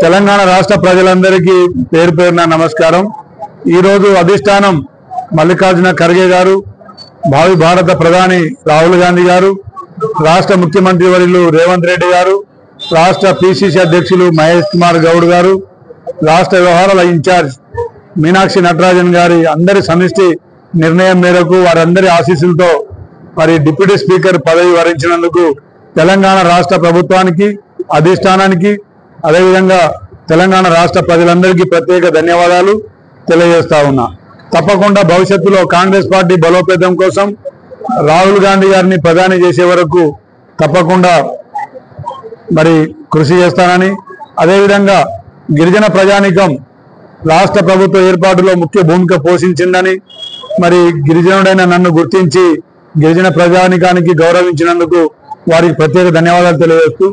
తెలంగాణ రాష్ట్ర ప్రజలందరికీ పేరు పేరున నమస్కారం। ఈ రోజు అధిష్టానం మల్లికార్జున ఖర్గే గారు, భావి భారత ప్రధాని రాహుల్ గాంధీ గారు, రాష్ట్ర ముఖ్యమంత్రి వర్యులు రేవంత్ రెడ్డి గారు, రాష్ట్ర పిసిసి అధ్యక్షులు మహేష్ కుమార్ గౌడ్ గారు, రాష్ట్ర వ్యవహారాల ఇన్ఛార్జ్ మీనాక్షి నటరాజన్ గారి అందరి సమిష్టి నిర్ణయం మేరకు వారందరి ఆశీస్సులతో మరి డిప్యూటీ స్పీకర్ పదవి వరించినందుకు తెలంగాణ రాష్ట్ర ప్రభుత్వానికి, అధిష్టానానికి, అదేవిధంగా తెలంగాణ రాష్ట్ర ప్రజలందరికీ ప్రత్యేక ధన్యవాదాలు తెలియజేస్తా ఉన్నా। తప్పకుండా భవిష్యత్తులో కాంగ్రెస్ పార్టీ బలోపేతం కోసం రాహుల్ గాంధీ గారిని ప్రధాని చేసే వరకు తప్పకుండా మరి కృషి చేస్తానని, అదేవిధంగా గిరిజన ప్రజానికం రాష్ట్ర ప్రభుత్వ ఏర్పాటులో ముఖ్య భూమిక పోషించిందని, మరి గిరిజనుడైన నన్ను గుర్తించి గిరిజన ప్రజానికానికి గౌరవించినందుకు వారికి ప్రత్యేక ధన్యవాదాలు తెలియజేస్తూ